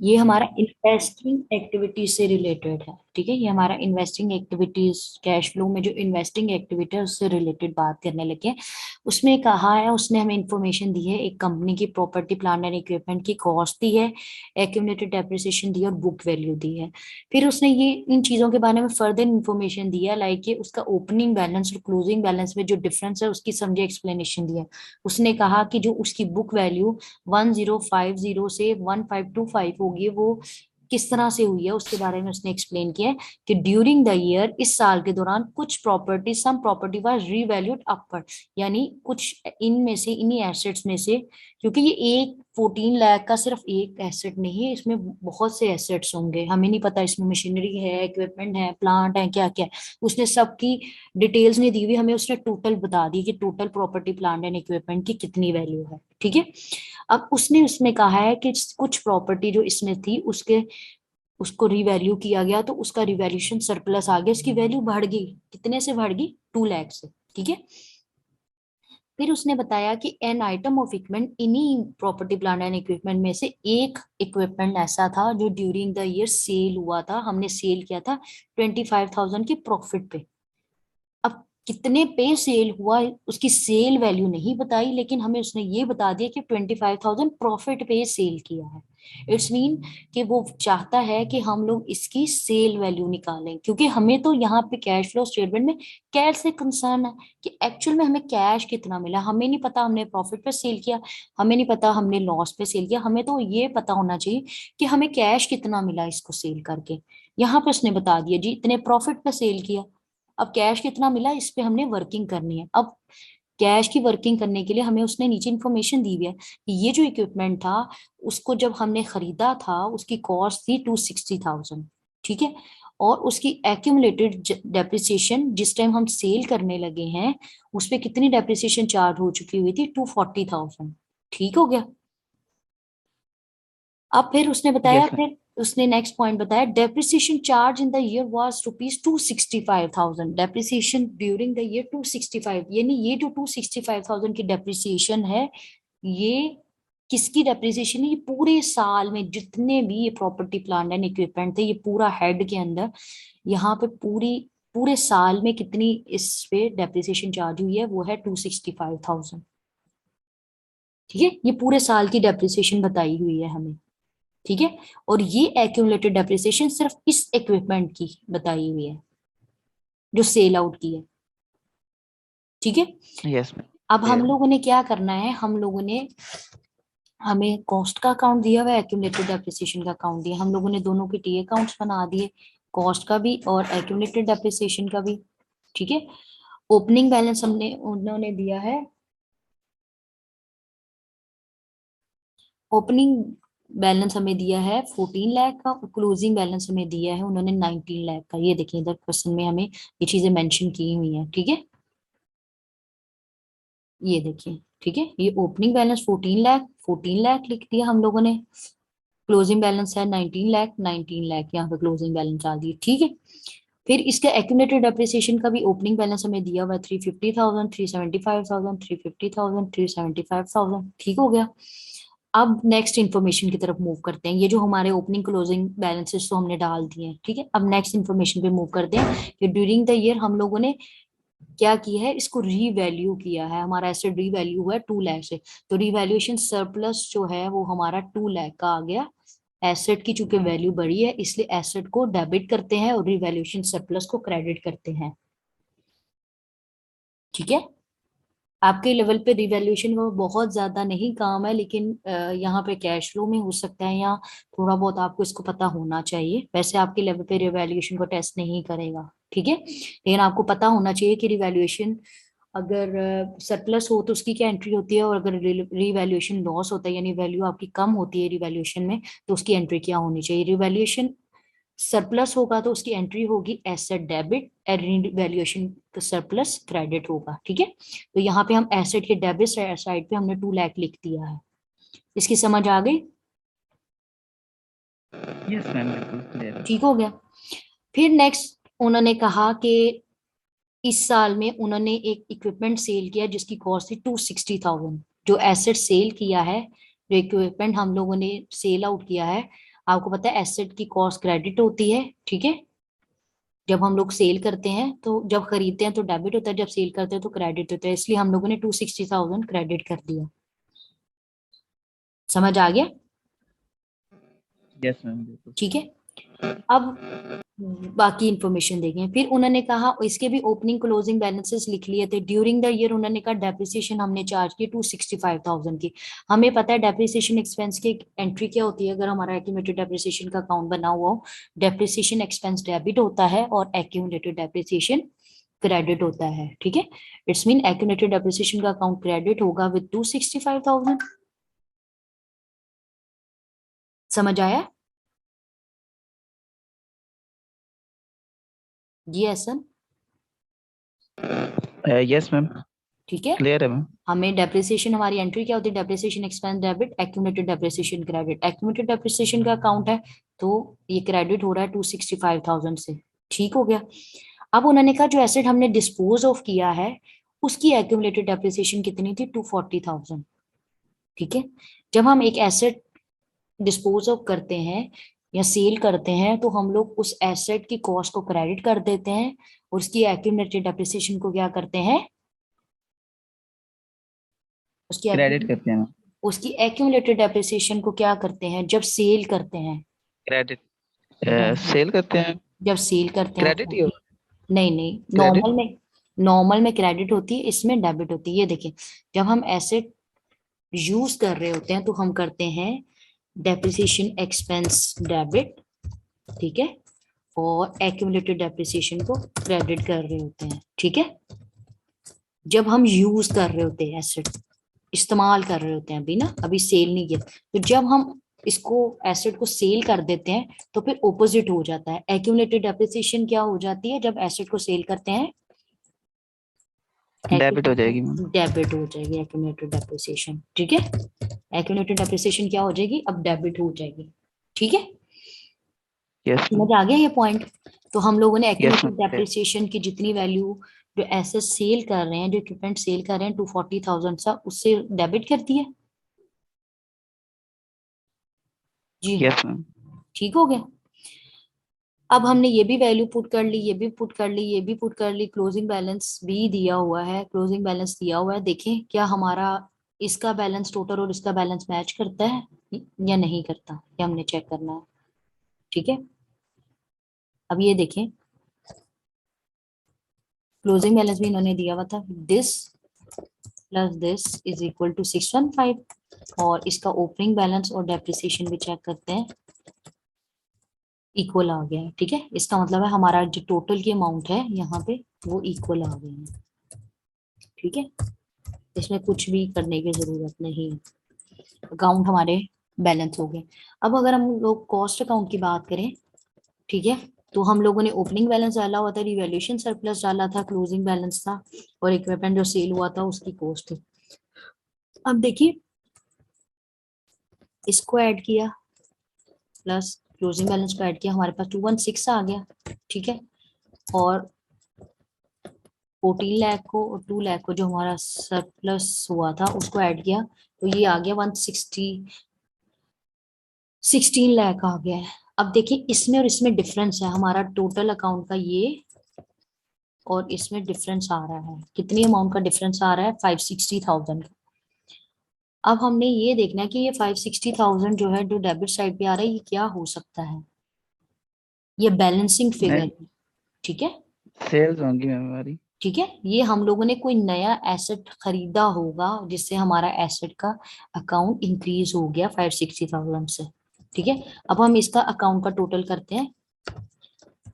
ये हमारा investing activities से रिलेटेड है, ठीक है। ये हमारा इन्वेस्टिंग एक्टिविटीज, कैश फ्लो में जो इन्वेस्टिंग एक्टिविटी है उससे रिलेटेड बात करने लगे हैं। उसमें कहा है, उसने हमें इंफॉर्मेशन दी है, एक कंपनी की प्रॉपर्टी प्लांट एंड इक्विपमेंट की कॉस्ट दी है, एक्यूमुलेटेड डेप्रिसिएशन दी है और बुक वैल्यू दी है। फिर उसने ये इन चीजों के बारे में फर्दर इन्फॉर्मेशन दी है, लाइक ये उसका ओपनिंग बैलेंस और क्लोजिंग बैलेंस में जो डिफरेंस है उसकी समझे एक्सप्लेनेशन दी है। उसने कहा कि जो उसकी बुक वैल्यू 1050 से 1525 होगी, वो किस तरह से हुई है उसके बारे में उसने एक्सप्लेन किया है कि ड्यूरिंग द ईयर, इस साल के दौरान कुछ property, sum property was revalued upward, यानी कुछ इनमें से, इन्हीं एसेट्स में से, क्योंकि ये एक 14 लाख का सिर्फ एक एसेट नहीं है, इसमें बहुत से एसेट्स होंगे, हमें नहीं पता इसमें मशीनरी है, इक्विपमेंट है, प्लांट है, क्या क्या है। उसने सबकी डिटेल्स नहीं दी हुई हमें, उसने टोटल बता दी कि total property plant and equipment की कितनी वैल्यू है, ठीक है। अब उसने उसमें कहा है कि कुछ प्रॉपर्टी जो इसमें थी उसके, उसको रिवैल्यू किया गया तो उसका रिवैल्यूएशन सरप्लस आ गया, उसकी वैल्यू बढ़ गई, कितने से बढ़ गई, 2 लाख से, ठीक है। फिर उसने बताया कि एन आइटम ऑफ इक्विपमेंट, इन्हीं प्रॉपर्टी प्लांट एंड इक्विपमेंट में से एक इक्विपमेंट ऐसा था जो ड्यूरिंग द ईयर सेल हुआ था, हमने सेल किया था 25,000 की प्रॉफिट पे। अब कितने पे सेल हुआ, उसकी सेल वैल्यू नहीं बताई, लेकिन हमें उसने ये बता दिया कि 25,000 प्रॉफिट पे सेल किया है। इट्स मीन कि वो चाहता है कि हम लोग इसकी सेल वैल्यू निकालें, क्योंकि हमें तो यहाँ पे कैश फ्लो स्टेटमेंट में कैश से कंसर्न है कि एक्चुअल में हमें कैश कितना मिला, हमें नहीं पता हमने प्रॉफिट पे सेल किया, हमें नहीं पता हमने लॉस पे सेल किया, हमें तो ये पता होना चाहिए कि हमें कैश कितना मिला इसको सेल करके। यहाँ पे उसने बता दिया जी इतने प्रॉफिट पे सेल किया, अब कैश कितना मिला इस पे हमने वर्किंग करनी है। अब कैश की वर्किंग करने के लिए हमें उसने नीचे इन्फॉर्मेशन दी हुई है कि ये जो इक्विपमेंट था उसको जब हमने खरीदा था उसकी कॉस्ट थी 260,000, ठीक है। और उसकी एक्यूमुलेटेड डेप्रिसिएशन जिस टाइम हम सेल करने लगे हैं उस पे कितनी डेप्रिसिएशन चार्ज हो चुकी हुई थी, 240,000, ठीक हो गया। अब फिर उसने बताया, यस मैम। फिर उसने नेक्स्ट पॉइंट बताया, depreciation charge in the year was rupees 265,000, depreciation during the year 265, यानी ये जो 265,000 की डेप्रिसिएशन है, ये किसकी डेप्रिसिएशन है, ये पूरे साल में जितने भी ये प्रॉपर्टी प्लांट एंड इक्विपमेंट थे, ये पूरा हेड के अंदर, यहाँ पे पूरी, पूरे साल में कितनी इस पे डेप्रिसिएशन चार्ज हुई है, वो है 265,000, ठीक है। ये पूरे साल की डेप्रिसिएशन बताई हुई है हमें, ठीक है। और ये एक्यूमुलेटेड डेप्रिसिएशन सिर्फ इस इक्विपमेंट की बताई हुई है जो सेल आउट की है, ठीक है। Yes ma'am. अब हम क्लियर मैम। लोगों ने क्या करना है, हम लोगों ने, हमें कॉस्ट का अकाउंट दिया हुआ है, एक्यूमुलेटेड डेप्रिसिएशन का अकाउंट दिया, हम लोगों ने दोनों के टी अकाउंट्स बना दिए, कॉस्ट का भी और एक्यूमुलेटेड डेप्रिसिएशन का भी, ठीक है। ओपनिंग बैलेंस हमने, उन्होंने दिया है, ओपनिंग बैलेंस हमें दिया है 14 लाख का, क्लोजिंग बैलेंस हमें दिया है उन्होंने 19 लाख का। ये देखिए इधर क्वेश्चन में हमें ये चीजें मेंशन की हुई हैं, ठीक है। ये देखिए, ठीक है, ये ओपनिंग बैलेंस 14 लाख, 14 लाख लिख दिया हम लोगों ने, क्लोजिंग बैलेंस है 19 लाख, 19 लाख यहाँ पे क्लोजिंग बैलेंस डाल दिए, ठीक है। फिर इसका एक्यूमुलेटेड डेप्रिसिएशन का भी ओपनिंग बैलेंस हमें दिया हुआ है 350,000, 375,000, 350,000, 375,000, ठीक हो गया। अब नेक्स्ट इन्फॉर्मेशन की तरफ मूव करते हैं, ये जो हमारे ओपनिंग क्लोजिंग बैलेंसेस तो हमने डाल दिए हैं, ठीक है। अब नेक्स्ट इन्फॉर्मेशन पे मूव करते हैं कि ड्यूरिंग द ईयर हम लोगों ने क्या किया है, इसको रीवैल्यू किया है, हमारा एसेट रीवैल्यू हुआ है 2 लाख से, तो रिवैल्यूएशन सरप्लस जो है वो हमारा 2 लाख का आ गया। एसेट की चूंकि वैल्यू बढ़ी है इसलिए एसेट को डेबिट करते हैं और रिवैल्यूएशन सरप्लस को क्रेडिट करते हैं, ठीक है। आपके लेवल पे रिवैल्यूएशन वो बहुत ज्यादा नहीं काम है, लेकिन यहाँ पे कैश फ्लो में हो सकता है, या थोड़ा बहुत आपको इसको पता होना चाहिए, वैसे आपके लेवल पे रिवैल्यूएशन को टेस्ट नहीं करेगा, ठीक है। लेकिन आपको पता होना चाहिए कि रिवैल्यूएशन अगर सरप्लस हो तो उसकी क्या एंट्री होती है, और अगर रिवैल्यूएशन लॉस होता है यानी वैल्यू आपकी कम होती है रिवैल्यूएशन में, तो उसकी एंट्री क्या होनी चाहिए। रिवैल्यूएशन सरप्लस होगा तो उसकी एंट्री होगी asset debit, valuation surplus credit होगा, ठीक है। तो यहाँ पे हम एसेट के डेबिट साइड पे हमने 2 लाख लिख दिया है, इसकी समझ आ गई, यस मैम, बिल्कुल क्लियर है। ठीक हो गया। फिर नेक्स्ट उन्होंने कहा कि इस साल में उन्होंने एक इक्विपमेंट सेल किया जिसकी कॉस्ट थी 260,000, जो एसेट सेल किया है, जो इक्विपमेंट हम लोगों ने सेल आउट किया है, आपको पता है एसेट की कॉस्ट क्रेडिट होती है, ठीक है। जब हम लोग सेल करते हैं तो जब खरीदते हैं तो डेबिट होता है, जब सेल करते हैं तो क्रेडिट होता है, इसलिए हम लोगों ने 260,000 क्रेडिट कर दिया। समझ आ गया? यस मैम बिल्कुल। ठीक है। अब बाकी इंफॉर्मेशन देखें। फिर उन्होंने कहा इसके भी ओपनिंग क्लोजिंग बैलेंसेस लिख लिए थे ड्यूरिंग द ईयर। उन्होंने कहा डेप्रिसिएशन हमने चार्ज की 265,000 की। हमें पता है डेप्रिसिएशन एक्सपेंस की एंट्री क्या होती है, अगर हमारा एक्यूमुलेटेड डेप्रिसिएशन का अकाउंट बना हुआ हो। डेप्रिसिएशन एक्सपेंस डेबिट होता है और एक्यूमुलेटेड डेप्रिसिएशन क्रेडिट होता है, ठीक है। इट्स मीन एक्यूमुलेटेड डेप्रिसिएशन का अकाउंट क्रेडिट होगा विद 265,000। समझ आया? जी ऐसा। यस मैम ठीक है। क्लियर है मैम। हमें डेप्रिसिएशन, हमारी एंट्री क्या होती है, depreciation expense debit, accumulated depreciation credit. Accumulated depreciation का अकाउंट है तो ये क्रेडिट हो रहा है 265,000 से। ठीक हो गया। अब उन्होंने कहा जो एसेट हमने डिस्पोज ऑफ किया है उसकी एक्यूमुलेटेड डेप्रिसिएशन कितनी थी, 240,000। ठीक है। जब हम एक एसेट डिस्पोज ऑफ करते हैं या सेल करते हैं तो हम लोग उस एसेट की कॉस्ट को क्रेडिट कर देते हैं और उसकी एक्यूमुलेटेड डेप्रिसिएशन को क्या करते हैं, उसकी क्रेडिट करते हैं मैम। उसकी एक्यूमुलेटेड डेप्रिसिएशन को क्या करते हैं जब सेल करते हैं। Credit debit. सेल करते हैं। जब सेल करते हैं क्रेडिट तो ही होगा। नहीं नहीं, क्रेडिट। नॉर्मल में क्रेडिट होती है, इसमें डेबिट होती है। ये देखिए, जब हम एसेट यूज कर रहे होते हैं तो हम करते हैं डेप्रिसिएशन एक्सपेंस डेबिट, ठीक है, और एक्यूमुलेटेड डेप्रिसिएशन को क्रेडिट कर रहे होते हैं, ठीक है। जब हम यूज कर रहे होते हैं एसेट, इस्तेमाल कर रहे होते हैं, अभी ना अभी सेल नहीं किया, तो जब हम इसको एसेट को सेल कर देते हैं तो फिर ऑपोजिट हो जाता है। एक्यूमुलेटेड डेप्रिसिएशन क्या हो जाती है जब एसेट को सेल करते हैं, डेबिट हो जाएगी मैम। डेबिट हो जाएगी एक्यूमुलेटेड डेप्रिसिएशन, ठीक है। एक्यूमुलेटेड डेप्रिसिएशन क्या हो जाएगी, अब डेबिट हो जाएगी, ठीक है। यस समझ मैम। आ गया ये पॉइंट? तो हम लोगों ने यस एक्यूमुलेटेड मैम। डेप्रिसिएशन की जितनी वैल्यू जो एसेट सेल कर रहे हैं, जो इक्विपमेंट सेल कर रहे हैं 240,000 सा, उससे डेबिट कर दिया। जी हाँ। Yes ma'am. ठीक हो गया। अब हमने ये भी वैल्यू पुट कर ली, ये भी पुट कर ली, ये भी पुट कर ली, क्लोजिंग बैलेंस भी दिया हुआ है, क्लोजिंग बैलेंस दिया हुआ है। देखें क्या हमारा इसका बैलेंस टोटल और इसका बैलेंस मैच करता है या नहीं करता, ये हमने चेक करना है, ठीक है। अब ये देखें, क्लोजिंग बैलेंस भी इन्होंने दिया हुआ था, this plus this is equal to 615, और इसका ओपनिंग बैलेंस और डेप्रिसिएशन भी चेक करते हैं, इक्वल आ गया है, ठीक है। इसका मतलब है हमारा जो टोटल की अमाउंट है यहाँ पे वो इक्वल आ गए हैं, ठीक है। इसमें कुछ भी करने की जरूरत नहीं है, अकाउंट हमारे बैलेंस हो गए। अब अगर हम लोग कॉस्ट अकाउंट की बात करें, ठीक है, तो हम लोगों ने ओपनिंग बैलेंस डाला हुआ था, रिवैल्यूएशन सरप्लस डाला था, क्लोजिंग बैलेंस था, और इक्विपमेंट जो सेल हुआ था उसकी कॉस्ट थी। अब देखिए, इसको ऐड किया प्लस क्लोजिंग बैलेंस को ऐड किया, हमारे पास 216 आ गया, ठीक है। और 14 लाख को और 2 लाख को जो हमारा सरप्लस हुआ था उसको ऐड किया तो ये आ गया 16 लाख आ गया है। अब देखिए इसमें और इसमें डिफरेंस है, हमारा टोटल अकाउंट का ये और इसमें डिफरेंस आ रहा है, कितनी अमाउंट का डिफरेंस आ रहा है, 560,000 का। अब हमने ये देखना है कि ये 560,000 जो है जो डेबिट साइड पे आ रहा है ये क्या हो सकता है, ये बैलेंसिंग फिगर मैम है, ठीक है। सेल्स होंगी मैम हमारी। ठीक है, ये हम लोगों ने कोई नया एसेट खरीदा होगा जिससे हमारा एसेट का अकाउंट इंक्रीज हो गया 560,000 से, ठीक है। अब हम इसका अकाउंट का टोटल करते हैं,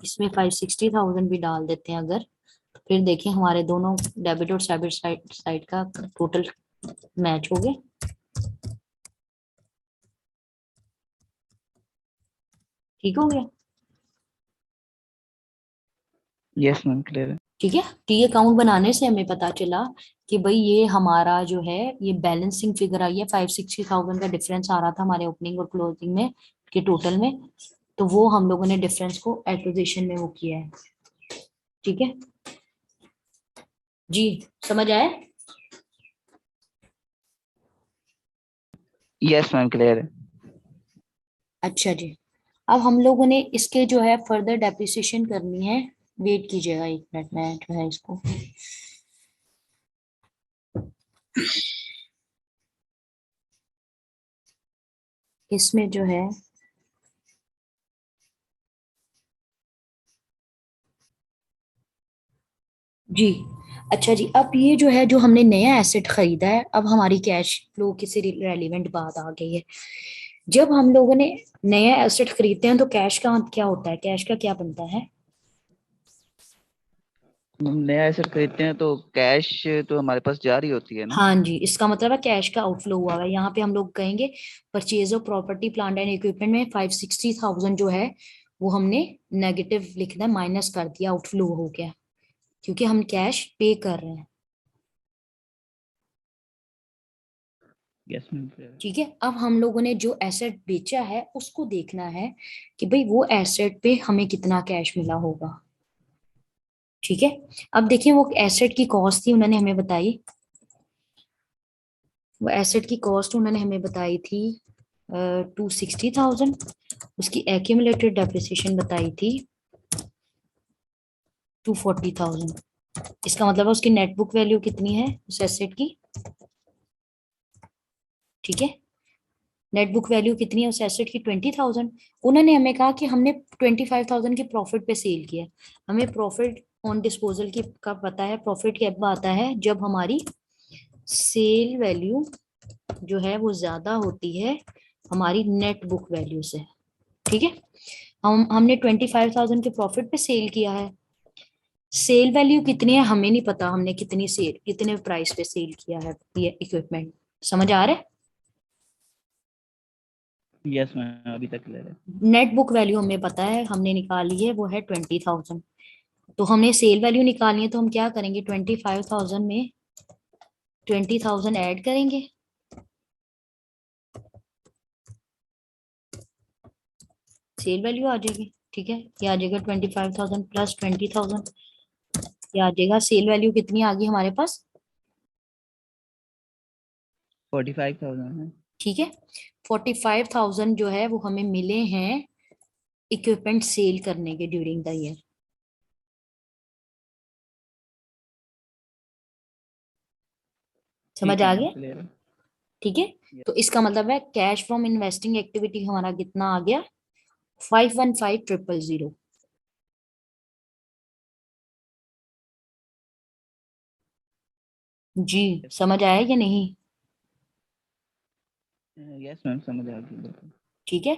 इसमें 560,000 भी डाल देते हैं अगर, तो फिर देखें हमारे दोनों डेबिट और डेबिट साइड का टोटल मैच हो गए, ठीक हो गया। यस मैम क्लियर है। ठीक है, टी अकाउंट बनाने से हमें पता चला कि भाई ये हमारा जो है ये बैलेंसिंग फिगर आई है, 560,000 का डिफरेंस आ रहा था हमारे ओपनिंग और क्लोजिंग में के टोटल में, तो वो हम लोगों ने डिफरेंस को एक्विजिशन में वो किया है, ठीक है। जी समझ आया? यस मैम क्लियर है। अच्छा जी, अब हम लोगों ने इसके जो है फर्दर डेप्रिसिएशन करनी है। वेट कीजिएगा एक मिनट, मैं जो है इसको इसमें जो है जी। अच्छा जी, अब ये जो है, जो हमने नया एसेट खरीदा है, अब हमारी कैश फ्लो की से रेलिवेंट बात आ गई है। जब हम लोगों ने नया एसेट खरीदते हैं तो कैश का क्या होता है, कैश का क्या बनता है? हम नया एसेट खरीदते हैं तो कैश तो हमारे पास जारी होती है ना। हाँ जी, इसका मतलब है कैश का आउटफ्लो हुआ है। यहाँ पे हम लोग कहेंगे purchase of property plant and equipment में 560,000 जो है वो हमने नेगेटिव लिखना, माइनस कर दिया, आउटफ्लो हो गया, क्योंकि हम कैश पे कर रहे हैं। यस मैम क्लियर है। ठीक है, अब हम लोगों ने जो एसेट बेचा है उसको देखना है कि भाई वो एसेट पे हमें कितना कैश मिला होगा। ठीक है, अब देखिए वो एसेट की कॉस्ट थी, उन्होंने हमें बताई, वो एसेट की कॉस्ट उन्होंने हमें बताई थी 260,000। उसकी एक्यूमुलेटेड डेप्रिसिएशन बताई थी 240,000। इसका मतलब है उसकी नेट बुक वैल्यू कितनी है उस एसेट की? ठीक है, नेट बुक वैल्यू कितनी है उस एसेट की? 20,000। उन्होंने हमें कहा कि हमने 25,000 के प्रॉफिट पे सेल किया। हमें प्रॉफिट ऑन डिस्पोजल की का पता है, प्रॉफिट कब आता है? जब हमारी सेल वैल्यू जो है वो ज्यादा होती है हमारी नेट बुक वैल्यू से। ठीक है, हमने 25,000 के प्रॉफिट पे सेल किया है। सेल वैल्यू कितनी है हमें नहीं पता, हमने कितनी सेल, कितने प्राइस पे सेल किया है ये इक्विपमेंट। समझ आ रहा है? यस मैम अभी तक क्लियर है। नेट बुक वैल्यू हमें पता है, हमने निकाली है, वो है 20,000। तो हमने सेल वैल्यू निकालनी है, तो हम क्या करेंगे, 25,000 में 20,000 ऐड करेंगे, सेल वैल्यू आ जाएगी। ठीक है, ये आ जाएगा 25,000 प्लस 20,000, ये आ जाएगा सेल वैल्यू कितनी आ गई हमारे पास? 45,000 है। ठीक है, 45,000 जो है वो हमें मिले हैं इक्विपमेंट सेल करने के ड्यूरिंग द ईयर। समझ ठीक है आ मैम गया? क्लियर है। ठीक है, Yes, तो इसका मतलब है कैश फ्रॉम इन्वेस्टिंग एक्टिविटी हमारा कितना आ गया? 515000। जी, yes, समझ आया या नहीं? यस मैम समझ आ गई बिल्कुल। ठीक है,